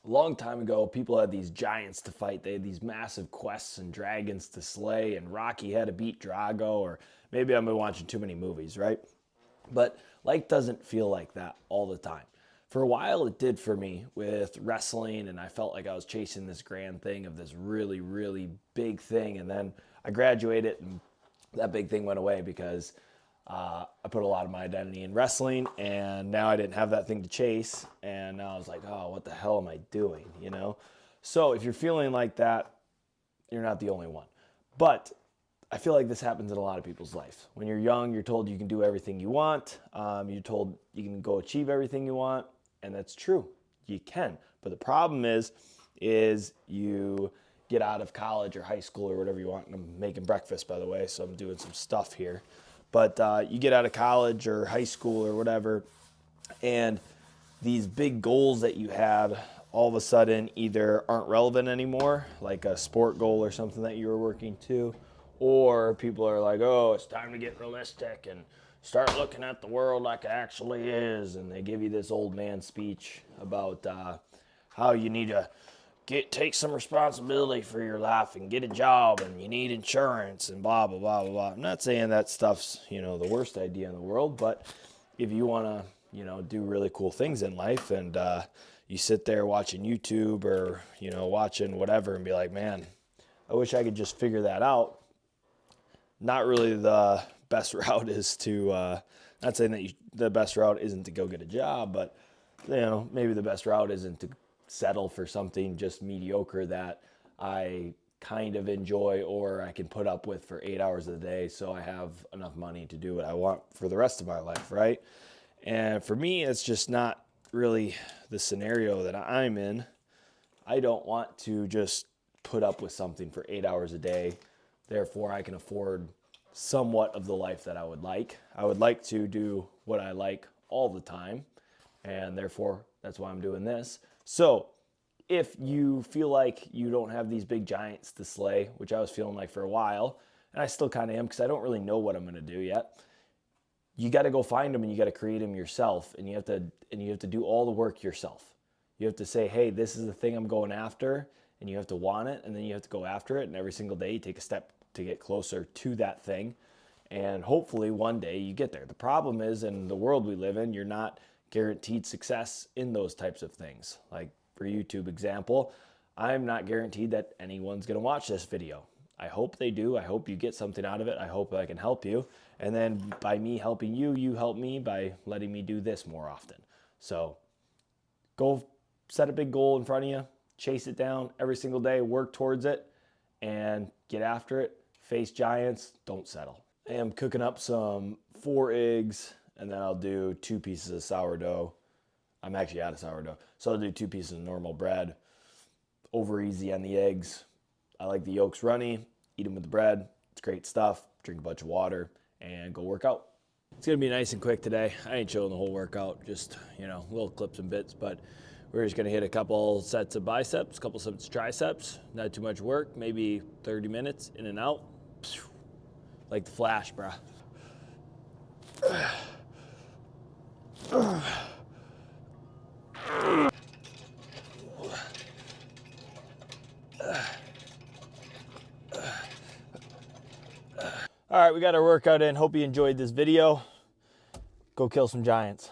A long time ago, people had these giants to fight. They had these massive quests and dragons to slay, and Rocky had to beat Drago, or maybe I've been watching too many movies, right? But life doesn't feel like that all the time. For a while, it did for me with wrestling, and I felt like I was chasing this grand thing of this really, really big thing. And then I graduated, and that big thing went away because I put a lot of my identity in wrestling, and now I didn't have that thing to chase. And now I was like, oh, what the hell am I doing? You know? So if you're feeling like that, you're not the only one. But I feel like this happens in a lot of people's life. When you're young, you're told you can do everything you want. You're told you can go achieve everything you want, and that's true. You can. But the problem is you get out of college or high school or whatever you want. And I'm making breakfast, by the way, so I'm doing some stuff here. But you get out of college or high school or whatever, and these big goals that you had all of a sudden either aren't relevant anymore, like a sport goal or something that you were working to, or people are like, oh, it's time to get realistic and start looking at the world like it actually is. And they give you this old man speech about how you need to take some responsibility for your life and get a job and you need insurance and blah, blah, blah, blah, blah. I'm not saying that stuff's, the worst idea in the world, but if you want to, do really cool things in life and you sit there watching YouTube or, watching whatever and be like, man, I wish I could just figure that out. Not really the best route is to, not saying that the best route isn't to go get a job, but, maybe the best route isn't to settle for something just mediocre that I kind of enjoy or I can put up with for 8 hours a day so I have enough money to do what I want for the rest of my life, right? And for me, it's just not really the scenario that I'm in. I don't want to just put up with something for 8 hours a day. Therefore, I can afford somewhat of the life that I would like. I would like to do what I like all the time. And therefore, that's why I'm doing this. So if you feel like you don't have these big giants to slay, which I was feeling like for a while, and I still kind of am because I don't really know what I'm going to do yet, you got to go find them and you got to create them yourself, and you have to do all the work yourself. You have to say, hey, this is the thing I'm going after, and you have to want it, and then you have to go after it, and every single day you take a step to get closer to that thing, and hopefully one day you get there. The problem is, in the world we live in, you're not guaranteed success in those types of things. Like for YouTube example, I'm not guaranteed that anyone's going to watch this video. I hope they do. I hope you get something out of it. I hope I can help you. And then by me helping you, you help me by letting me do this more often. So go set a big goal in front of you, chase it down every single day, work towards it, and get after it. Face giants, don't settle. I am cooking up some 4 eggs, and then I'll do 2 pieces of sourdough. I'm actually out of sourdough. So I'll do 2 pieces of normal bread. Over easy on the eggs. I like the yolks runny. Eat them with the bread. It's great stuff. Drink a bunch of water and go work out. It's going to be nice and quick today. I ain't showing the whole workout, just, little clips and bits, but we're just going to hit a couple sets of biceps, a couple sets of triceps. Not too much work, maybe 30 minutes in and out. Like the Flash, bruh. All right, we got our workout in. Hope you enjoyed this video. Go kill some giants.